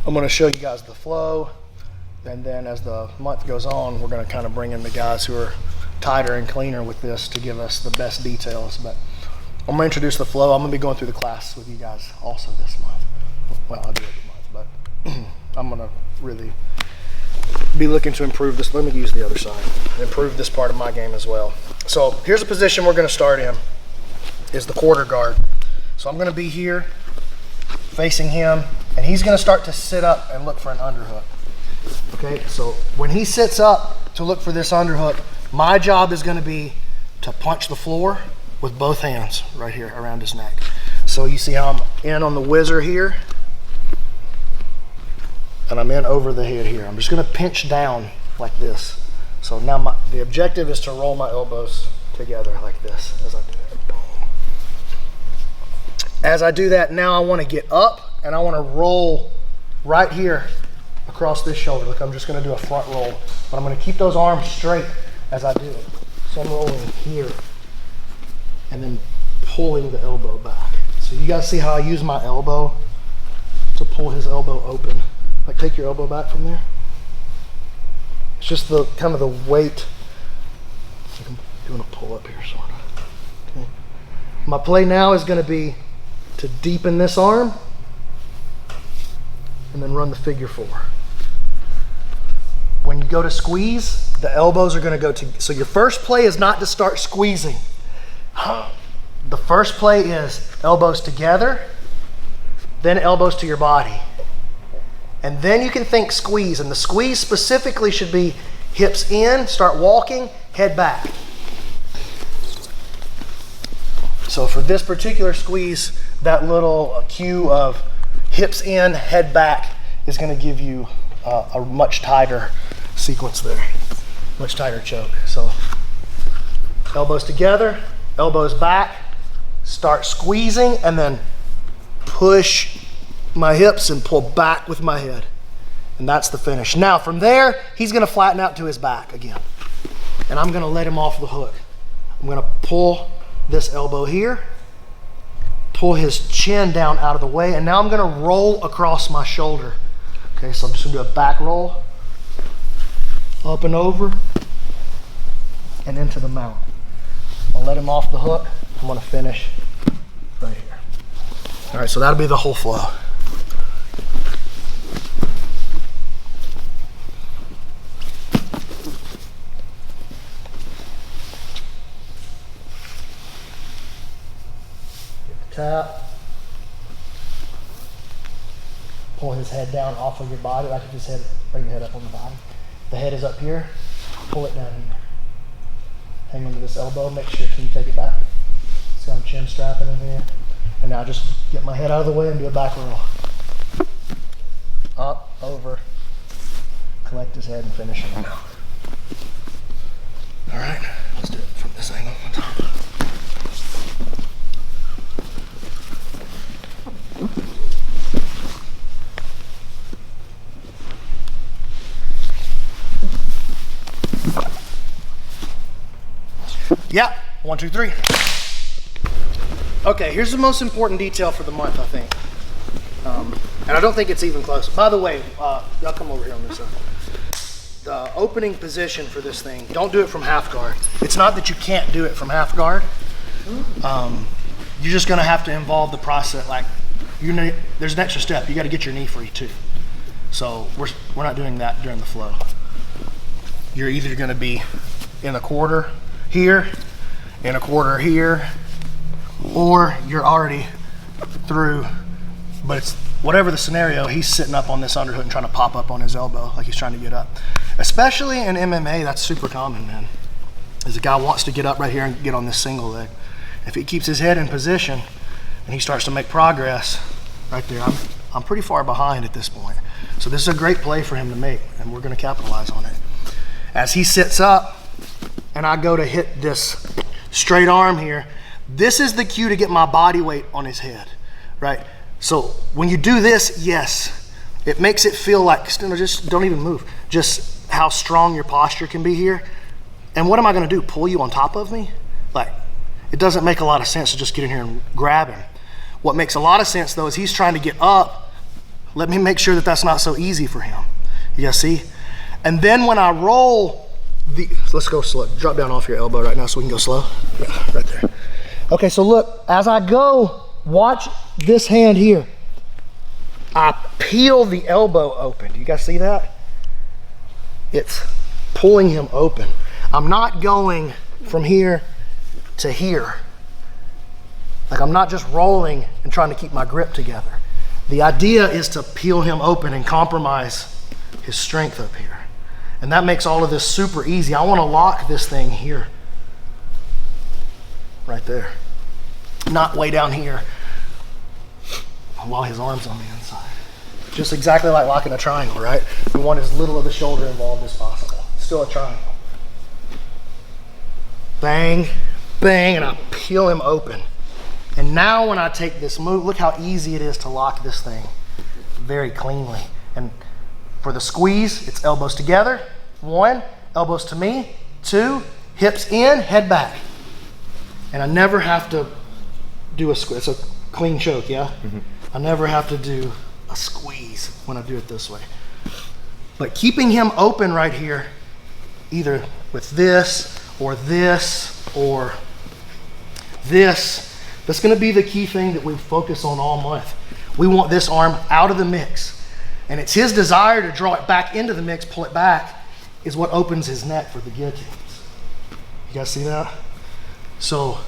I'm going to show you guys the flow, and then as the month goes on, we're going to kind of bring in the guys who are tighter and cleaner with this to give us the best details. But I'm going to introduce the flow. I'm going to be going through the class with you guys also this month. Well, I do every month, but I'm going to really be looking to improve this. Let me use the other side. Improve this part of my game as well. So here's the position we're going to start in, is the quarter guard. So I'm going to be here facing him, and he's going to start to sit up and look for an underhook. Okay, so when he sits up to look for this underhook, my job is going to be to punch the floor with both hands right here around his neck. So you see how I'm in on the whizzer here, and I'm in over the head here. I'm just going to pinch down like this. So now the objective is to roll my elbows together like this as I do it. Boom. As I do that, now I want to get up and I want to roll right here across this shoulder. Look, I'm just going to do a front roll, but I'm going to keep those arms straight as I do it. So I'm rolling here and then pulling the elbow back. So you guys see how I use my elbow to pull his elbow open. Like, take your elbow back from there. It's just the kind of the weight. I'm doing a pull up here, sort of. Okay. My play now is going to be to deepen this arm and then run the figure 4. When you go to squeeze, the elbows are going to go to. So your first play is not to start squeezing. The first play is elbows together, then elbows to your body. And then you can think squeeze, and the squeeze specifically should be hips in, start walking, head back. So for this particular squeeze, that little cue of hips in, head back is going to give you a much tighter sequence there, much tighter choke. So elbows together, elbows back, start squeezing, and then push my hips and pull back with my head. And that's the finish. Now from there, he's going to flatten out to his back again. And I'm going to let him off the hook. I'm going to pull this elbow here, pull his chin down out of the way, and now I'm going to roll across my shoulder. Okay, so I'm just going to do a back roll, up and over, and into the mount. I'll let him off the hook. I'm going to finish right here. All right, so that'll be the whole flow. Tap. Pull his head down off of your body, like you just said, bring your head up on the body. The head is up here, pull it down here. Hang onto this elbow, make sure, can you take it back? It's got a chin strapping in here. And now just get my head out of the way and do a back roll. Up, over, collect his head and finish him out. All right, let's do it from this angle one time. Yeah, 1, 2, 3. Okay, here's the most important detail for the month, I think. And I don't think it's even close. By the way, y'all come over here on this side. The opening position for this thing, don't do it from half guard. It's not that you can't do it from half guard. You're just gonna have to involve the process. Like, there's an extra step. You gotta get your knee free too. So we're not doing that during the flow. You're either gonna be in a quarter here, in a quarter here, or you're already through, but it's whatever the scenario, he's sitting up on this underhook and trying to pop up on his elbow like he's trying to get up. Especially in MMA, that's super common, man. As a guy wants to get up right here and get on this single leg. If he keeps his head in position and he starts to make progress right there, I'm pretty far behind at this point. So this is a great play for him to make, and we're gonna capitalize on it. As he sits up and I go to hit this straight arm here, this is the cue to get my body weight on his head, right? So when you do this, yes, it makes it feel like, just don't even move, just how strong your posture can be here. And what am I gonna do, pull you on top of me? Like, it doesn't make a lot of sense to just get in here and grab him. What makes a lot of sense though is he's trying to get up, let me make sure that that's not so easy for him. You guys see? And then when I roll let's go slow. Drop down off your elbow right now so we can go slow. Yeah, right there. Okay, so look, as I go, watch this hand here. I peel the elbow open. You guys see that? It's pulling him open. I'm not going from here to here. Like, I'm not just rolling and trying to keep my grip together. The idea is to peel him open and compromise his strength up here. And that makes all of this super easy. I want to lock this thing here. Right there. Not way down here while his arm's on the inside. Just exactly like locking a triangle, right? We want as little of the shoulder involved as possible. Still a triangle. Bang, bang, and I peel him open. And now when I take this move, look how easy it is to lock this thing very cleanly. And for the squeeze, it's elbows together. 1, elbows to me. 2, hips in, head back. And I never have to do a squeeze. It's a clean choke, yeah? Mm-hmm. I never have to do a squeeze when I do it this way. But keeping him open right here, either with this or this or this, that's going to be the key thing that we focus on all month. We want this arm out of the mix. And it's his desire to draw it back into the mix, pull it back, is what opens his neck for the guillotines. You guys see that? So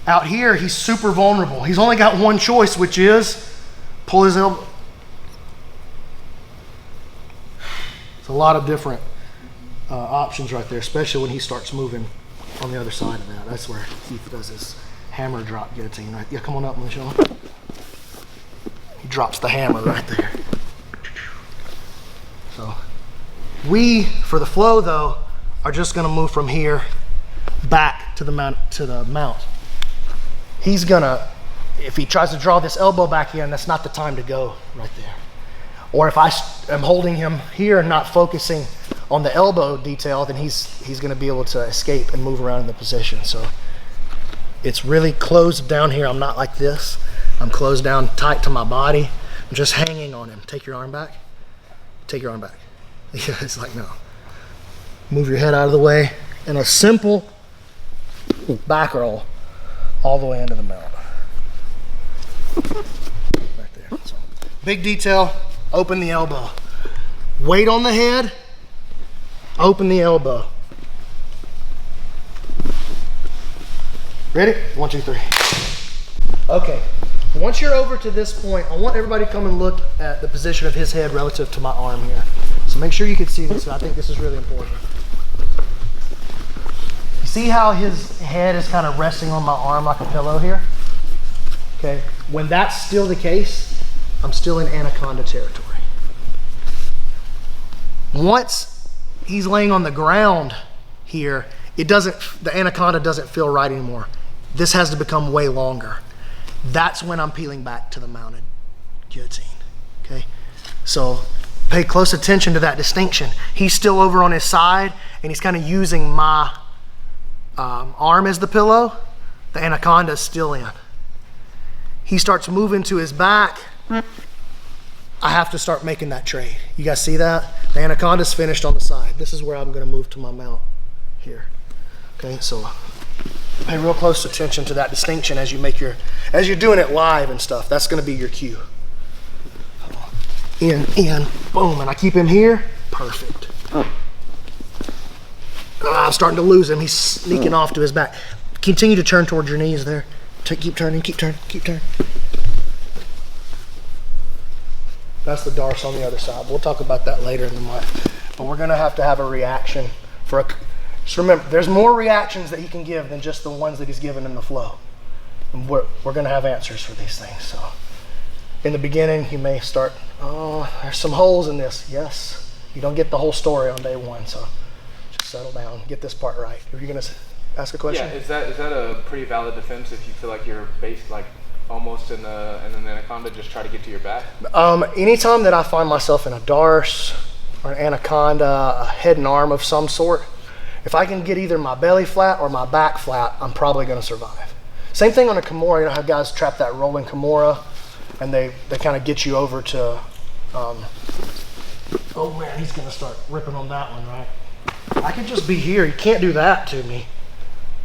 out here, he's super vulnerable. He's only got one choice, which is pull his elbow. It's a lot of different options right there, especially when he starts moving on the other side of that. That's where Keith does his hammer drop guillotine, right? Yeah, come on up, Michelle. He drops the hammer right there. So we, for the flow though, are just gonna move from here back to the mount. He's gonna, if he tries to draw this elbow back in, that's not the time to go right there. Or if I am holding him here and not focusing on the elbow detail, then he's gonna be able to escape and move around in the position. So it's really closed down here. I'm not like this. I'm closed down tight to my body. I'm just hanging on him. Take your arm back. Take your arm back. It's like, no. Move your head out of the way. And a simple back roll all the way into the mount. Right there. So, big detail, open the elbow. Weight on the head, open the elbow. Ready? 1, 2, 3. Okay. Once you're over to this point, I want everybody to come and look at the position of his head relative to my arm here. So make sure you can see this. I think this is really important. You see how his head is kind of resting on my arm like a pillow here? Okay. When that's still the case, I'm still in Anaconda territory. Once he's laying on the ground here, the Anaconda doesn't feel right anymore. This has to become way longer. That's when I'm peeling back to the mounted guillotine, okay? So pay close attention to that distinction. He's still over on his side, and he's kind of using my arm as the pillow. The Anaconda's still in. He starts moving to his back. I have to start making that trade. You guys see that? The Anaconda's finished on the side. This is where I'm gonna move to my mount here. Okay, so pay real close attention to that distinction as you're doing it live and stuff. That's gonna be your cue. In, boom, and I keep him here, perfect. I'm starting to lose him. He's sneaking off to his back. Continue to turn towards your knees there. Keep turning, keep turning, keep turning. That's the darce on the other side. We'll talk about that later in the month. But we're gonna have to have a reaction just remember, there's more reactions that he can give than just the ones that he's given in the flow. And we're going to have answers for these things. So in the beginning, you may start, oh, there's some holes in this. Yes, you don't get the whole story on day one. So just settle down, get this part right. Are you going to ask a question? Yeah, is that a pretty valid defense if you feel like you're based like almost in an Anaconda, just try to get to your back? Anytime that I find myself in a darce or an Anaconda, a head and arm of some sort, if I can get either my belly flat or my back flat, I'm probably going to survive. Same thing on a Kimura. You know how guys trap that rolling Kimura and they kind of get you over to, oh man, he's gonna start ripping on that one, right? I could just be here. He can't do that to me.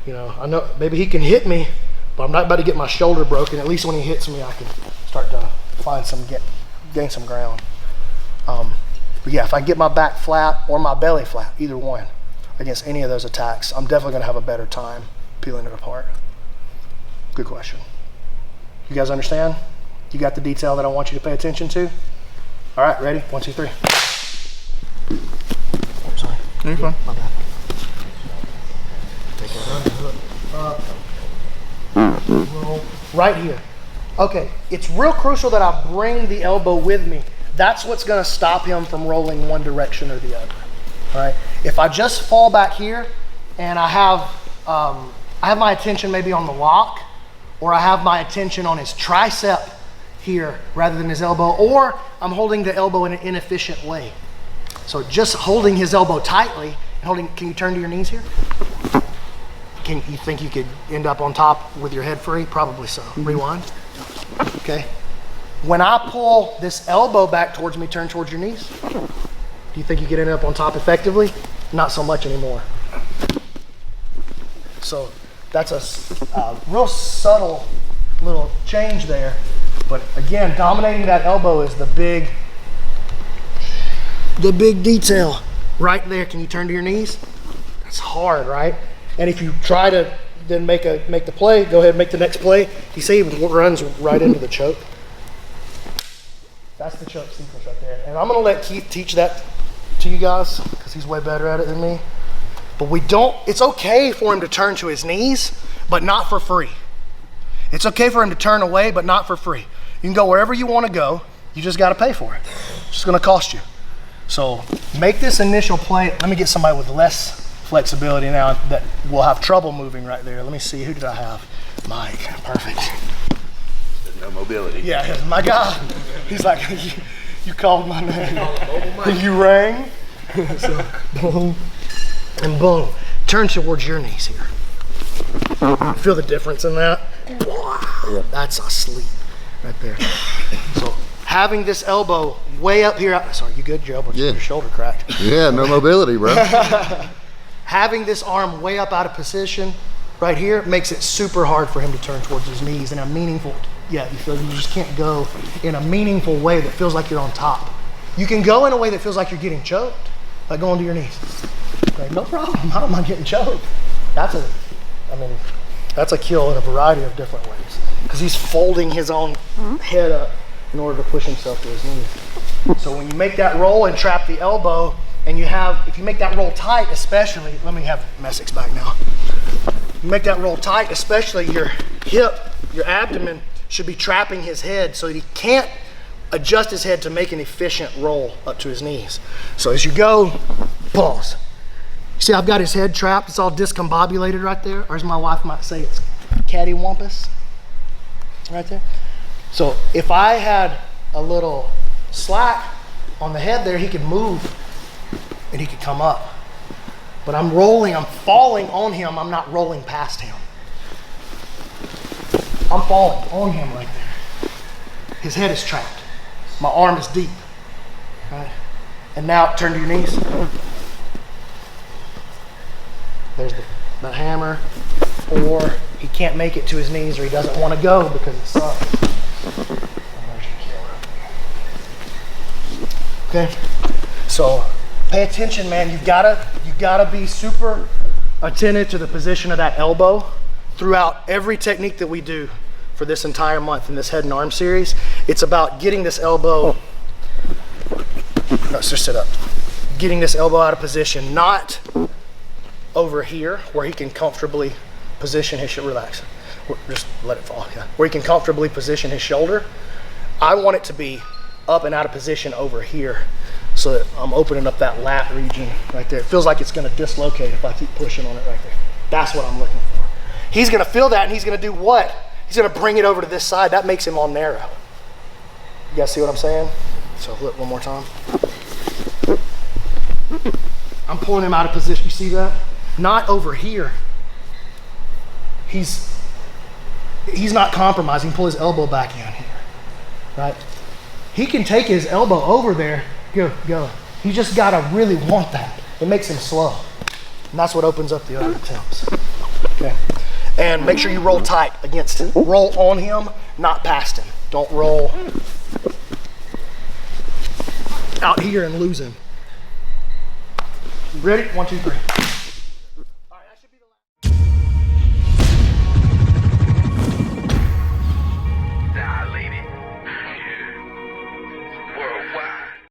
You know, I know maybe he can hit me, but I'm not about to get my shoulder broken. At least when he hits me, I can start to find gain some ground. But yeah, if I get my back flat or my belly flat, either one, against any of those attacks, I'm definitely gonna have a better time peeling it apart. Good question. You guys understand? You got the detail that I want you to pay attention to? All right, ready? 1, 2, 3. Oh, sorry. You're fine. My bad. Take that hook. Roll right here. Okay, it's real crucial that I bring the elbow with me. That's what's gonna stop him from rolling one direction or the other. All right. If I just fall back here and I have my attention maybe on the lock, or I have my attention on his tricep here rather than his elbow, or I'm holding the elbow in an inefficient way. So just holding his elbow tightly and holding, can you turn to your knees here? You think you could end up on top with your head free? Probably so. Rewind. Okay. When I pull this elbow back towards me, turn towards your knees. Do you think you could end up on top effectively? Not so much anymore. So that's a real subtle little change there. But again, dominating that elbow is the big detail right there. Can you turn to your knees? That's hard, right? And if you try to then make the play, go ahead and make the next play. You see he runs right into the choke. That's the choke sequence right there. And I'm gonna let Keith teach that to you guys because he's way better at it than me. But it's okay for him to turn to his knees, but not for free. It's okay for him to turn away, but not for free. You can go wherever you want to go. You just got to pay for it. It's just going to cost you. So make this initial play. Let me get somebody with less flexibility now that will have trouble moving right there. Let me see. Who did I have? Mike. Perfect. There's no mobility. Yeah, my guy. He's like, you called my name. You rang. So, boom and boom. Turn towards your knees here. Feel the difference in that? Yeah. That's a sleep right there. So having this elbow way up here. Sorry, you good? Your elbow, yeah. Your shoulder cracked. Yeah, no mobility, bro. Having this arm way up out of position right here makes it super hard for him to turn towards his knees in a meaningful, you just can't go in a meaningful way that feels like you're on top. You can go in a way that feels like you're getting choked, like going to your knees. Like, no problem, I don't mind getting choked. That's a kill in a variety of different ways because he's folding his own head up in order to push himself to his knees. So when you make that roll and trap the elbow, and if you make that roll tight, especially, let me have Messick's back now. You make that roll tight, especially your hip, your abdomen should be trapping his head so that he can't adjust his head to make an efficient roll up to his knees. So as you go, pause. See, I've got his head trapped. It's all discombobulated right there. Or as my wife might say, it's cattywampus right there. So if I had a little slack on the head there, he could move and he could come up. But I'm falling on him. I'm not rolling past him. I'm falling on him right there. His head is trapped. My arm is deep. Right? And now turn to your knees. There's the hammer, or he can't make it to his knees, or he doesn't want to go because it sucks. Okay, so pay attention, man. You've gotta be super attentive to the position of that elbow throughout every technique that we do for this entire month in this head and arm series. It's about getting this elbow. No, just sit up. Getting this elbow out of position, not over here where he can comfortably position his shoulder. Relax. Just let it fall. Yeah. Where he can comfortably position his shoulder. I want it to be up and out of position over here so that I'm opening up that lat region right there. It feels like it's going to dislocate if I keep pushing on it right there. That's what I'm looking for. He's going to feel that and he's going to do what? He's going to bring it over to this side. That makes him all narrow. You guys see what I'm saying? So look one more time. I'm pulling him out of position. You see that? Not over here. He's not compromising. Pull his elbow back in here. right? He can take his elbow over there, go. He just gotta really want that. It makes him slow. And that's what opens up the other attempts. Okay. And make sure you roll tight against him. Roll on him, not past him. Don't roll out here and lose him. Ready? 1, 2, 3.